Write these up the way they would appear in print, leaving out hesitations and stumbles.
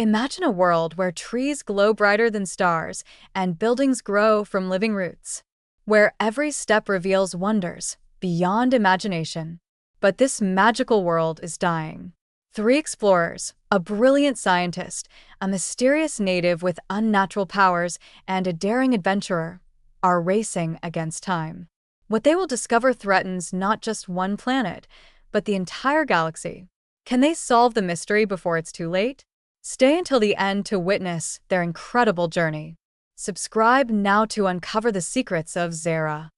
Imagine a world where trees glow brighter than stars and buildings grow from living roots, where every step reveals wonders beyond imagination. But this magical world is dying. Three explorers, a brilliant scientist, a mysterious native with unnatural powers, and a daring adventurer, are racing against time. What they will discover threatens not just one planet, but the entire galaxy. Can they solve the mystery before it's too late? Stay until the end to witness their incredible journey. Subscribe now to uncover the secrets of Zera.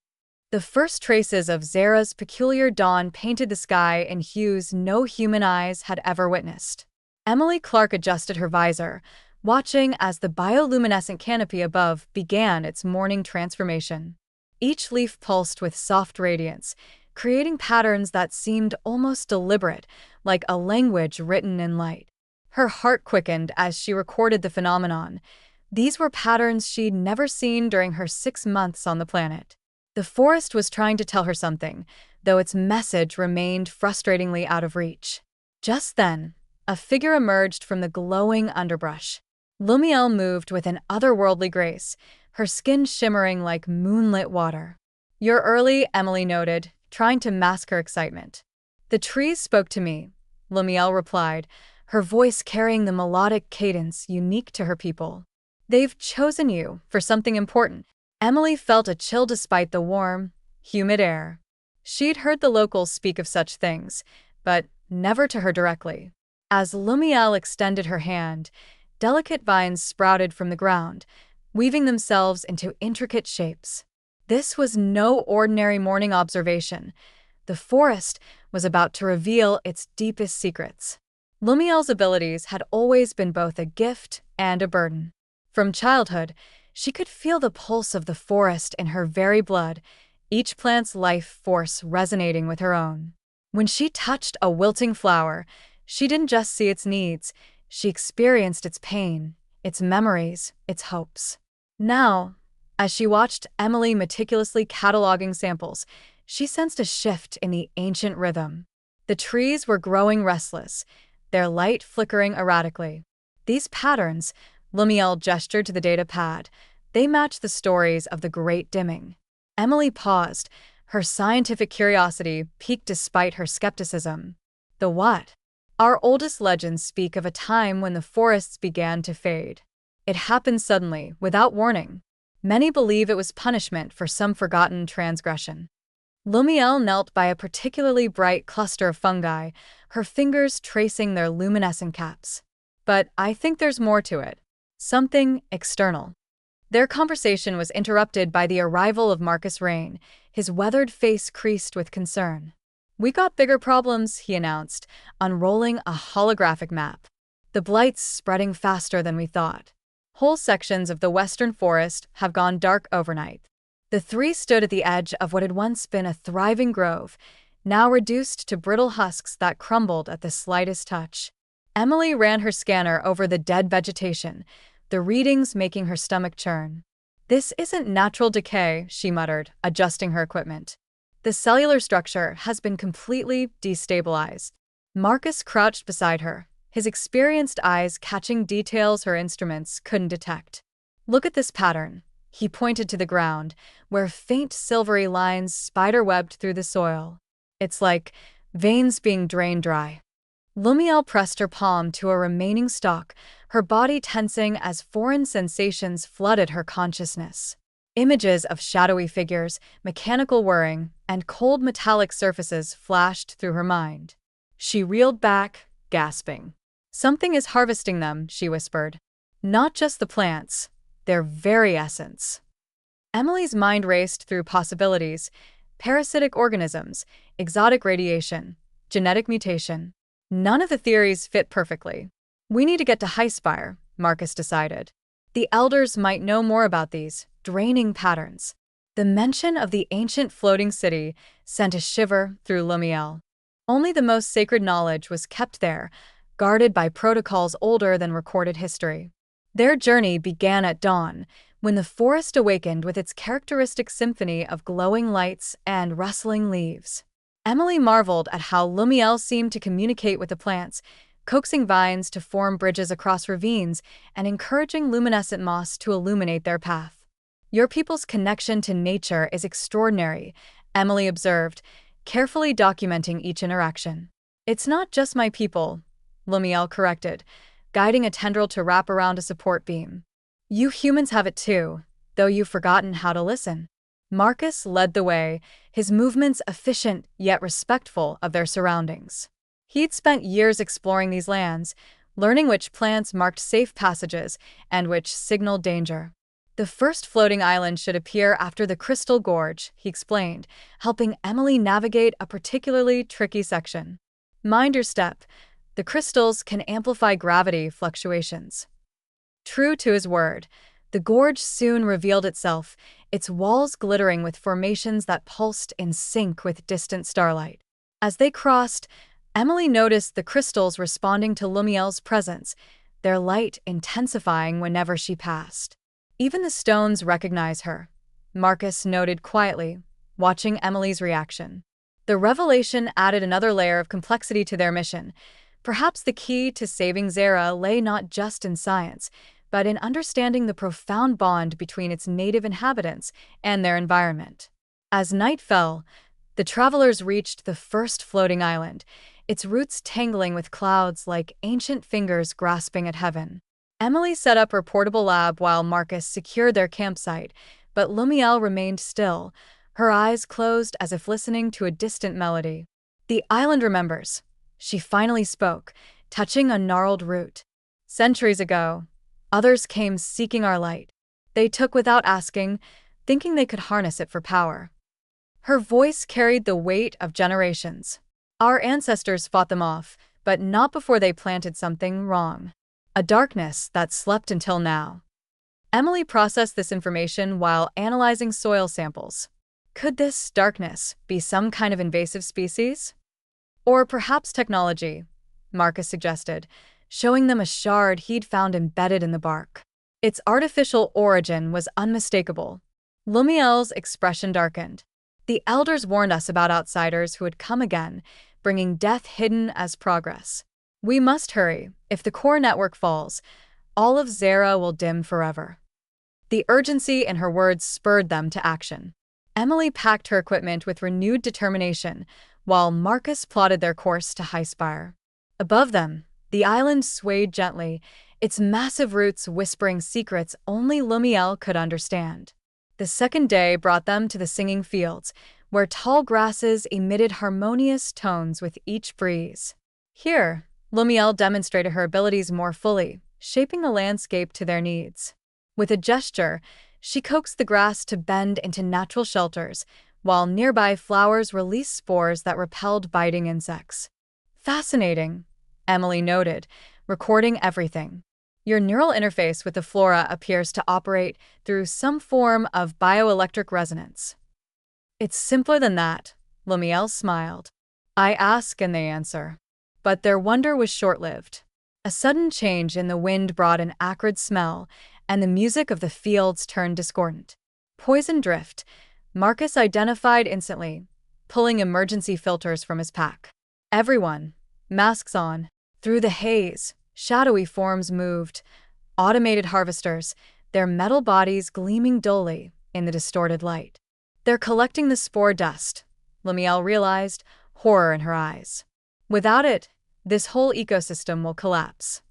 The first traces of Zera's peculiar dawn painted the sky in hues no human eyes had ever witnessed. Emily Clark adjusted her visor, watching as the bioluminescent canopy above began its morning transformation. Each leaf pulsed with soft radiance, creating patterns that seemed almost deliberate, like a language written in light. Her heart quickened as she recorded the phenomenon. These were patterns she'd never seen during her 6 months on the planet. The forest was trying to tell her something, though its message remained frustratingly out of reach. Just then, a figure emerged from the glowing underbrush. Lumiel moved with an otherworldly grace, her skin shimmering like moonlit water. "You're early," Emily noted, trying to mask her excitement. "The trees spoke to me," Lumiel replied, her voice carrying the melodic cadence unique to her people. "They've chosen you for something important." Emily felt a chill despite the warm, humid air. She'd heard the locals speak of such things, but never to her directly. As Lumiel extended her hand, delicate vines sprouted from the ground, weaving themselves into intricate shapes. This was no ordinary morning observation. The forest was about to reveal its deepest secrets. Lumiel's abilities had always been both a gift and a burden. From childhood, she could feel the pulse of the forest in her very blood, each plant's life force resonating with her own. When she touched a wilting flower, she didn't just see its needs, she experienced its pain, its memories, its hopes. Now, as she watched Emily meticulously cataloging samples, she sensed a shift in the ancient rhythm. The trees were growing restless, their light flickering erratically. These patterns, Lumiel gestured to the data pad, they matched the stories of the Great Dimming. Emily paused, her scientific curiosity piqued despite her skepticism. The what? Our oldest legends speak of a time when the forests began to fade. It happened suddenly, without warning. Many believe it was punishment for some forgotten transgression. Lumiel knelt by a particularly bright cluster of fungi, her fingers tracing their luminescent caps. "But I think there's more to it. Something external." Their conversation was interrupted by the arrival of Marcus Rain, his weathered face creased with concern. "We got bigger problems," he announced, unrolling a holographic map. "The blight's spreading faster than we thought. Whole sections of the western forest have gone dark overnight." The three stood at the edge of what had once been a thriving grove, now reduced to brittle husks that crumbled at the slightest touch. Emily ran her scanner over the dead vegetation, the readings making her stomach churn. "This isn't natural decay," she muttered, adjusting her equipment. "The cellular structure has been completely destabilized." Marcus crouched beside her, his experienced eyes catching details her instruments couldn't detect. "Look at this pattern." He pointed to the ground, where faint silvery lines spiderwebbed through the soil. "It's like veins being drained dry." Lumiel pressed her palm to a remaining stalk, her body tensing as foreign sensations flooded her consciousness. Images of shadowy figures, mechanical whirring, and cold metallic surfaces flashed through her mind. She reeled back, gasping. "Something is harvesting them," she whispered. "Not just the plants, their very essence." Emily's mind raced through possibilities: parasitic organisms, exotic radiation, genetic mutation. None of the theories fit perfectly. "We need to get to Highspire," Marcus decided. The elders might know more about these draining patterns. The mention of the ancient floating city sent a shiver through Lumiel. Only the most sacred knowledge was kept there, guarded by protocols older than recorded history. Their journey began at dawn, when the forest awakened with its characteristic symphony of glowing lights and rustling leaves. Emily marveled at how Lumiel seemed to communicate with the plants, coaxing vines to form bridges across ravines and encouraging luminescent moss to illuminate their path. "Your people's connection to nature is extraordinary," Emily observed, carefully documenting each interaction. "It's not just my people," Lumiel corrected, guiding a tendril to wrap around a support beam. "You humans have it too, though you've forgotten how to listen." Marcus led the way, his movements efficient yet respectful of their surroundings. He'd spent years exploring these lands, learning which plants marked safe passages and which signaled danger. "The first floating island should appear after the Crystal Gorge," he explained, helping Emily navigate a particularly tricky section. "Mind your step. The crystals can amplify gravity fluctuations." True to his word, the gorge soon revealed itself, its walls glittering with formations that pulsed in sync with distant starlight. As they crossed, Emily noticed the crystals responding to Lumiel's presence, their light intensifying whenever she passed. "Even the stones recognize her," Marcus noted quietly, watching Emily's reaction. The revelation added another layer of complexity to their mission. Perhaps the key to saving Zara lay not just in science, but in understanding the profound bond between its native inhabitants and their environment. As night fell, the travelers reached the first floating island, its roots tangling with clouds like ancient fingers grasping at heaven. Emily set up her portable lab while Marcus secured their campsite, but Lumiel remained still, her eyes closed as if listening to a distant melody. "The island remembers," she finally spoke, touching a gnarled root. "Centuries ago, others came seeking our light. They took without asking, thinking they could harness it for power." Her voice carried the weight of generations. "Our ancestors fought them off, but not before they planted something wrong. A darkness that slept until now." Emily processed this information while analyzing soil samples. Could this darkness be some kind of invasive species? Or perhaps technology, Marcus suggested, showing them a shard he'd found embedded in the bark. Its artificial origin was unmistakable. Lumiel's expression darkened. "The elders warned us about outsiders who would come again, bringing death hidden as progress. We must hurry. If the core network falls, all of Zara will dim forever." The urgency in her words spurred them to action. Emily packed her equipment with renewed determination, while Marcus plotted their course to HFY. Above them, the island swayed gently, its massive roots whispering secrets only Lumiel could understand. The second day brought them to the Singing Fields, where tall grasses emitted harmonious tones with each breeze. Here, Lumiel demonstrated her abilities more fully, shaping the landscape to their needs. With a gesture, she coaxed the grass to bend into natural shelters, while nearby flowers released spores that repelled biting insects. "Fascinating," Emily noted, recording everything. "Your neural interface with the flora appears to operate through some form of bioelectric resonance." "It's simpler than that," Lumiel smiled. "I ask and they answer." But their wonder was short-lived. A sudden change in the wind brought an acrid smell, and the music of the fields turned discordant. "Poison drift," Marcus identified instantly, pulling emergency filters from his pack. Everyone, masks on. Through the haze, shadowy forms moved, automated harvesters, their metal bodies gleaming dully in the distorted light. "They're collecting the spore dust," Lumiel realized, horror in her eyes. "Without it, this whole ecosystem will collapse."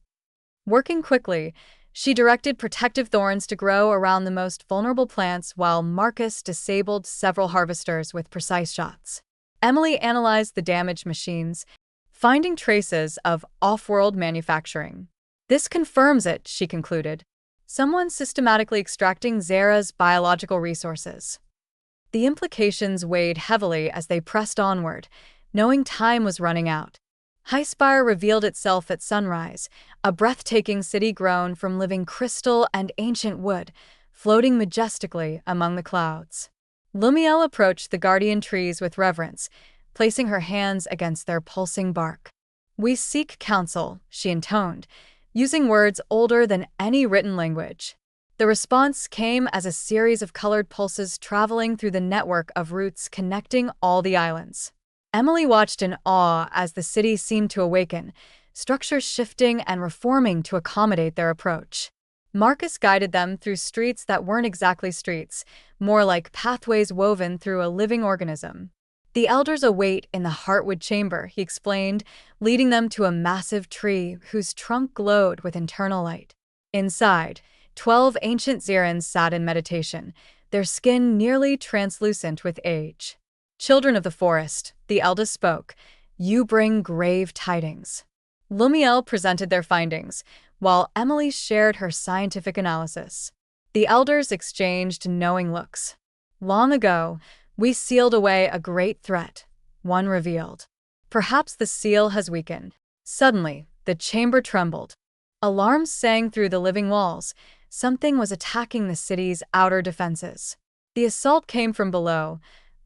Working quickly, she directed protective thorns to grow around the most vulnerable plants while Marcus disabled several harvesters with precise shots. Emily analyzed the damaged machines, finding traces of off-world manufacturing. "This confirms it," she concluded. "Someone systematically extracting Zara's biological resources." The implications weighed heavily as they pressed onward, knowing time was running out. HFY revealed itself at sunrise, a breathtaking city grown from living crystal and ancient wood, floating majestically among the clouds. Lumiel approached the guardian trees with reverence, placing her hands against their pulsing bark. "We seek counsel," she intoned, using words older than any written language. The response came as a series of colored pulses traveling through the network of roots connecting all the islands. Emily watched in awe as the city seemed to awaken, structures shifting and reforming to accommodate their approach. Marcus guided them through streets that weren't exactly streets, more like pathways woven through a living organism. The elders await in the Heartwood Chamber, he explained, leading them to a massive tree whose trunk glowed with internal light. Inside, 12 ancient Zirans sat in meditation, their skin nearly translucent with age. Children of the forest, the eldest spoke, you bring grave tidings. Lumiel presented their findings, while Emily shared her scientific analysis. The elders exchanged knowing looks. Long ago, we sealed away a great threat, one revealed. Perhaps the seal has weakened. Suddenly, the chamber trembled. Alarms sang through the living walls. Something was attacking the city's outer defenses. The assault came from below,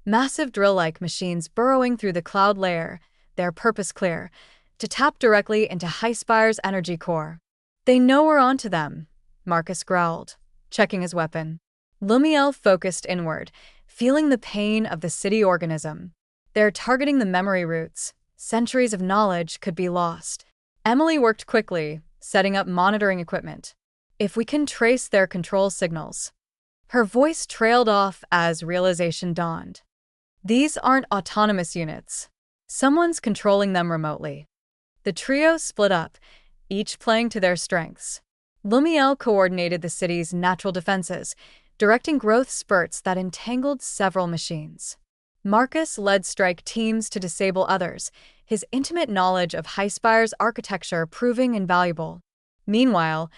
massive drill-like machines burrowing through the cloud layer, their purpose clear, to tap directly into HFY's energy core. They know we're onto them, Marcus growled, checking his weapon. Lumiel focused inward, feeling the pain of the city organism. They're targeting the memory roots. Centuries of knowledge could be lost. Emily worked quickly, setting up monitoring equipment. If we can trace their control signals. Her voice trailed off as realization dawned. These aren't autonomous units. Someone's controlling them remotely. The trio split up, each playing to their strengths. Lumiel coordinated the city's natural defenses, directing growth spurts that entangled several machines. Marcus led strike teams to disable others, his intimate knowledge of HFY's architecture proving invaluable. Meanwhile,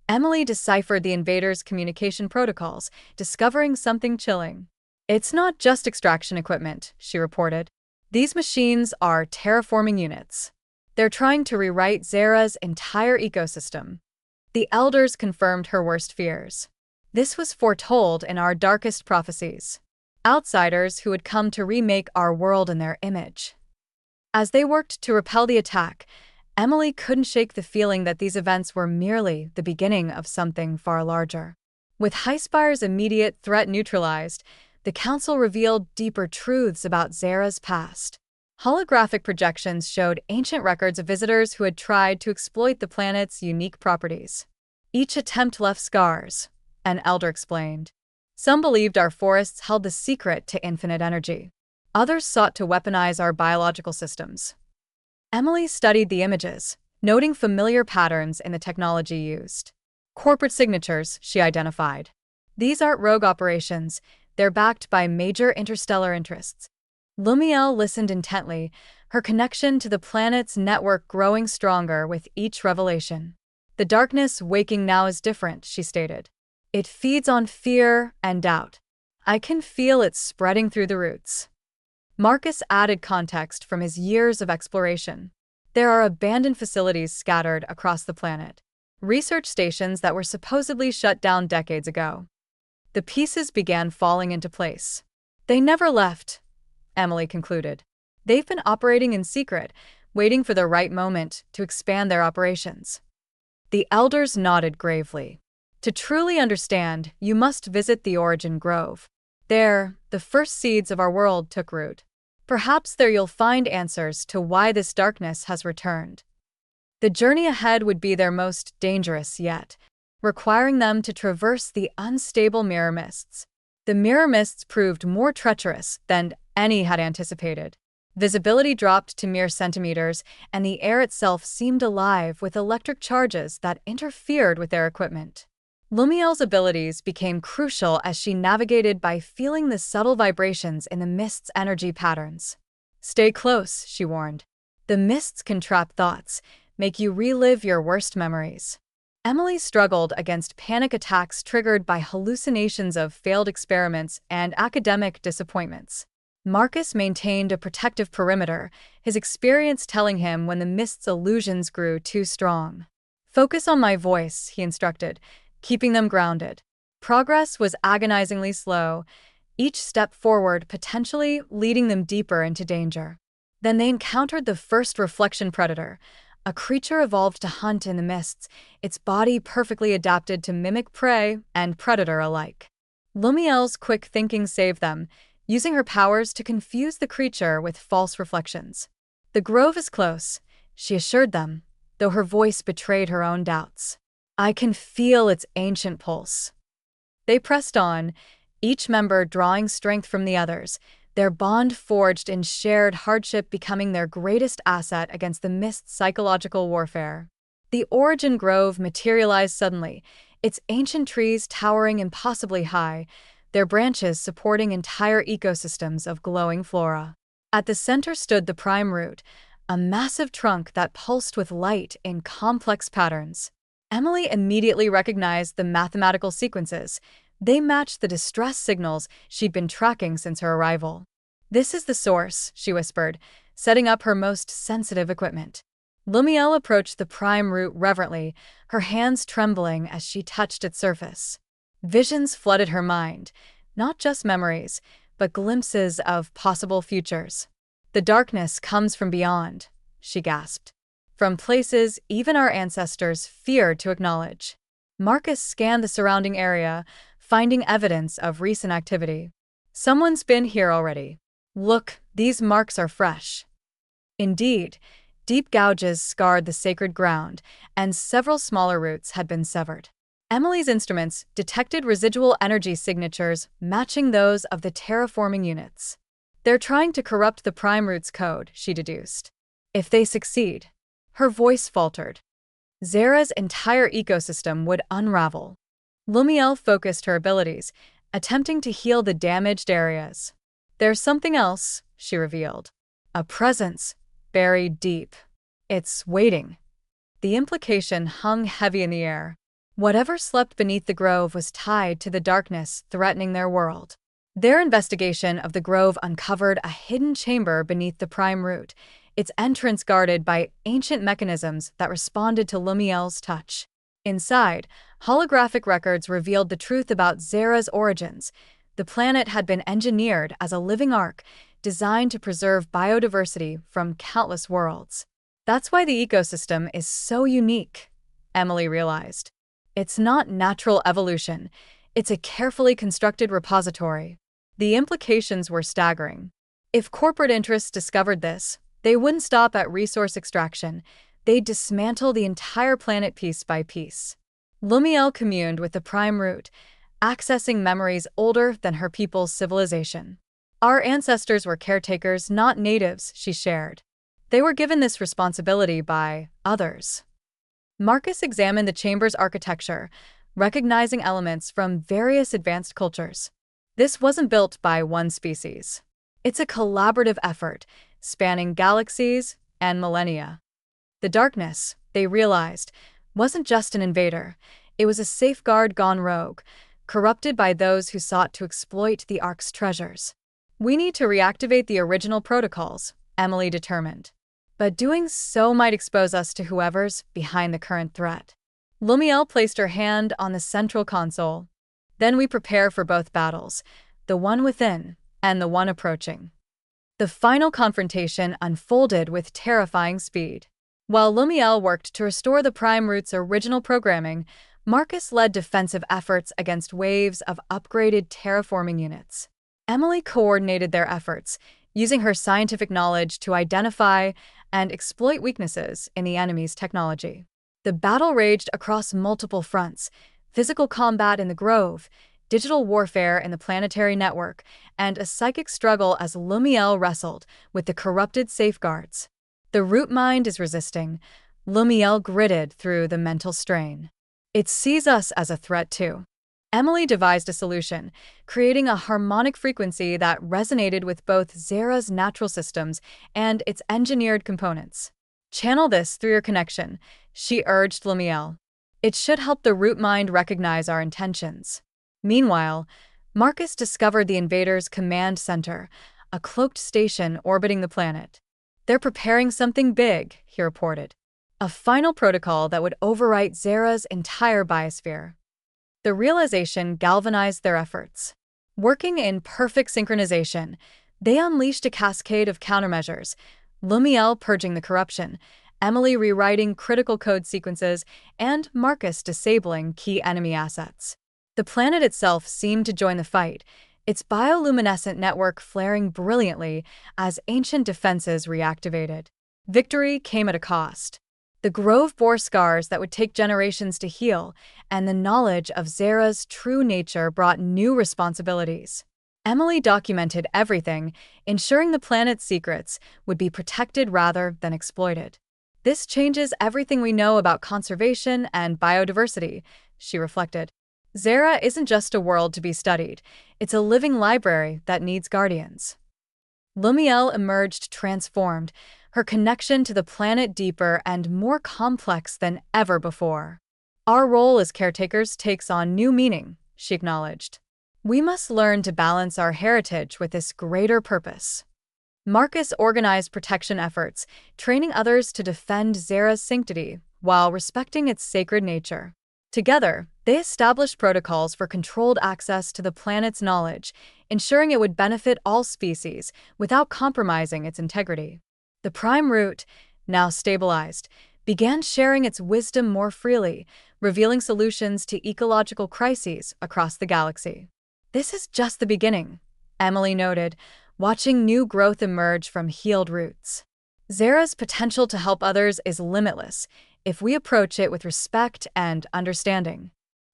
Emily deciphered the invaders' communication protocols, discovering something chilling. It's not just extraction equipment, she reported. These machines are terraforming units. They're trying to rewrite Zera's entire ecosystem. The elders confirmed her worst fears. This was foretold in our darkest prophecies. Outsiders who would come to remake our world in their image. As they worked to repel the attack, Emily couldn't shake the feeling that these events were merely the beginning of something far larger. With HFY's immediate threat neutralized, the Council revealed deeper truths about Zera's past. Holographic projections showed ancient records of visitors who had tried to exploit the planet's unique properties. Each attempt left scars, an elder explained. Some believed our forests held the secret to infinite energy. Others sought to weaponize our biological systems. Emily studied the images, noting familiar patterns in the technology used. Corporate signatures, she identified. These aren't rogue operations, they're backed by major interstellar interests. Lumiel listened intently, her connection to the planet's network growing stronger with each revelation. The darkness waking now is different, she stated. It feeds on fear and doubt. I can feel it spreading through the roots. Marcus added context from his years of exploration. There are abandoned facilities scattered across the planet. Research stations that were supposedly shut down decades ago. The pieces began falling into place. They never left, Emily concluded. They've been operating in secret, waiting for the right moment to expand their operations. The elders nodded gravely. To truly understand, you must visit the Origin Grove. There, the first seeds of our world took root. Perhaps there you'll find answers to why this darkness has returned. The journey ahead would be their most dangerous yet, requiring them to traverse the unstable mirror mists. The mirror mists proved more treacherous than any had anticipated. Visibility dropped to mere centimeters, and the air itself seemed alive with electric charges that interfered with their equipment. Lumiel's abilities became crucial as she navigated by feeling the subtle vibrations in the mist's energy patterns. Stay close, she warned. The mists can trap thoughts, make you relive your worst memories. Emily struggled against panic attacks triggered by hallucinations of failed experiments and academic disappointments. Marcus maintained a protective perimeter, his experience telling him when the mist's illusions grew too strong. Focus on my voice, he instructed, keeping them grounded. Progress was agonizingly slow, each step forward potentially leading them deeper into danger. Then they encountered the first reflection predator, a creature evolved to hunt in the mists, its body perfectly adapted to mimic prey and predator alike. Lumiel's quick thinking saved them, using her powers to confuse the creature with false reflections. The grove is close, she assured them, though her voice betrayed her own doubts. "I can feel its ancient pulse." They pressed on, each member drawing strength from the others, their bond forged in shared hardship becoming their greatest asset against the mist's psychological warfare. The Origin Grove materialized suddenly, its ancient trees towering impossibly high, their branches supporting entire ecosystems of glowing flora. At the center stood the prime root, a massive trunk that pulsed with light in complex patterns. Emily immediately recognized the mathematical sequences. They matched the distress signals she'd been tracking since her arrival. "This is the source," she whispered, setting up her most sensitive equipment. Lumiel approached the prime root reverently, her hands trembling as she touched its surface. Visions flooded her mind, not just memories, but glimpses of possible futures. "The darkness comes from beyond," she gasped. "From places even our ancestors feared to acknowledge." Marcus scanned the surrounding area, finding evidence of recent activity. "Someone's been here already. Look, these marks are fresh." Indeed, deep gouges scarred the sacred ground, and several smaller roots had been severed. Emily's instruments detected residual energy signatures matching those of the terraforming units. "They're trying to corrupt the prime root's code," she deduced. "If they succeed," her voice faltered, "Zera's entire ecosystem would unravel." Lumiel focused her abilities, attempting to heal the damaged areas. "There's something else," she revealed. "A presence, buried deep. It's waiting." The implication hung heavy in the air. Whatever slept beneath the grove was tied to the darkness threatening their world. Their investigation of the grove uncovered a hidden chamber beneath the prime root, its entrance guarded by ancient mechanisms that responded to Lumiel's touch. Inside, holographic records revealed the truth about Zera's origins. The planet had been engineered as a living ark, designed to preserve biodiversity from countless worlds. "That's why the ecosystem is so unique," Emily realized. "It's not natural evolution, it's a carefully constructed repository." The implications were staggering. If corporate interests discovered this, they wouldn't stop at resource extraction. They'd dismantle the entire planet piece by piece. Lumiel communed with the prime root, accessing memories older than her people's civilization. "Our ancestors were caretakers, not natives," she shared. "They were given this responsibility by others." Marcus examined the chamber's architecture, recognizing elements from various advanced cultures. This wasn't built by one species. It's a collaborative effort, spanning galaxies and millennia. The darkness, they realized, wasn't just an invader. It was a safeguard gone rogue, corrupted by those who sought to exploit the Ark's treasures. "We need to reactivate the original protocols," Emily determined. "But doing so might expose us to whoever's behind the current threat." Lumiel placed her hand on the central console. "Then we prepare for both battles, the one within and the one approaching." The final confrontation unfolded with terrifying speed. While Lumiel worked to restore the prime root's original programming, Marcus led defensive efforts against waves of upgraded terraforming units. Emily coordinated their efforts, using her scientific knowledge to identify and exploit weaknesses in the enemy's technology. The battle raged across multiple fronts: physical combat in the grove, digital warfare in the planetary network, and a psychic struggle as Lumiel wrestled with the corrupted safeguards. "The root mind is resisting," Lumiel gritted through the mental strain. "It sees us as a threat too." Emily devised a solution, creating a harmonic frequency that resonated with both Zera's natural systems and its engineered components. "Channel this through your connection," she urged Lumiel. "It should help the root mind recognize our intentions." Meanwhile, Marcus discovered the invaders' command center, a cloaked station orbiting the planet. "They're preparing something big," he reported. "A final protocol that would overwrite Zera's entire biosphere." The realization galvanized their efforts. Working in perfect synchronization, they unleashed a cascade of countermeasures: Lumiel purging the corruption, Emily rewriting critical code sequences, and Marcus disabling key enemy assets. The planet itself seemed to join the fight, its bioluminescent network flaring brilliantly as ancient defenses reactivated. Victory came at a cost. The grove bore scars that would take generations to heal, and the knowledge of Zara's true nature brought new responsibilities. Emily documented everything, ensuring the planet's secrets would be protected rather than exploited. This changes everything we know about conservation and biodiversity, she reflected. Zara isn't just a world to be studied, it's a living library that needs guardians. Lumiel emerged transformed, her connection to the planet deeper and more complex than ever before. Our role as caretakers takes on new meaning, she acknowledged. We must learn to balance our heritage with this greater purpose. Marcus organized protection efforts, training others to defend Zara's sanctity while respecting its sacred nature. Together, they established protocols for controlled access to the planet's knowledge, ensuring it would benefit all species without compromising its integrity. The prime root, now stabilized, began sharing its wisdom more freely, revealing solutions to ecological crises across the galaxy. This is just the beginning, Emily noted, watching new growth emerge from healed roots. Zara's potential to help others is limitless if we approach it with respect and understanding.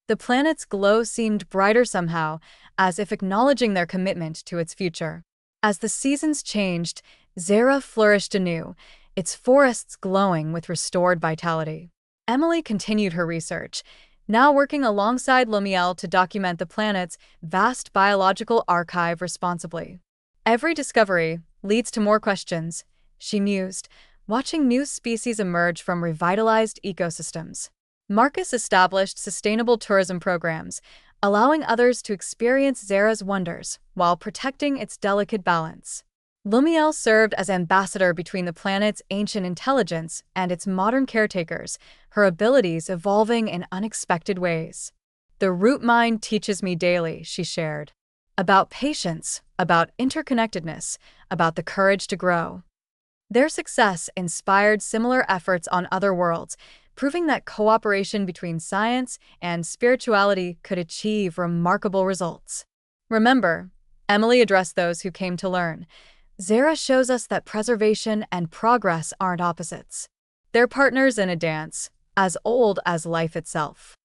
The planet's glow seemed brighter somehow, as if acknowledging their commitment to its future. As the seasons changed, Zara flourished anew, its forests glowing with restored vitality. Emily continued her research, now working alongside Lumiel to document the planet's vast biological archive responsibly. Every discovery leads to more questions, she mused, watching new species emerge from revitalized ecosystems. Marcus established sustainable tourism programs, allowing others to experience Zara's wonders while protecting its delicate balance. Lumiel served as ambassador between the planet's ancient intelligence and its modern caretakers, her abilities evolving in unexpected ways. The root mind teaches me daily, she shared. About patience, about interconnectedness, about the courage to grow. Their success inspired similar efforts on other worlds, proving that cooperation between science and spirituality could achieve remarkable results. Remember, Emily addressed those who came to learn. Zara shows us that preservation and progress aren't opposites. They're partners in a dance, as old as life itself.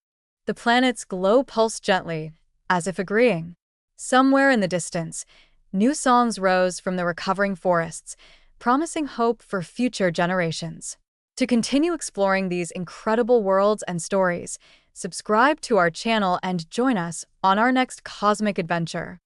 The planet's glow pulsed gently, as if agreeing. Somewhere in the distance, new songs rose from the recovering forests, promising hope for future generations. To continue exploring these incredible worlds and stories, subscribe to our channel and join us on our next cosmic adventure.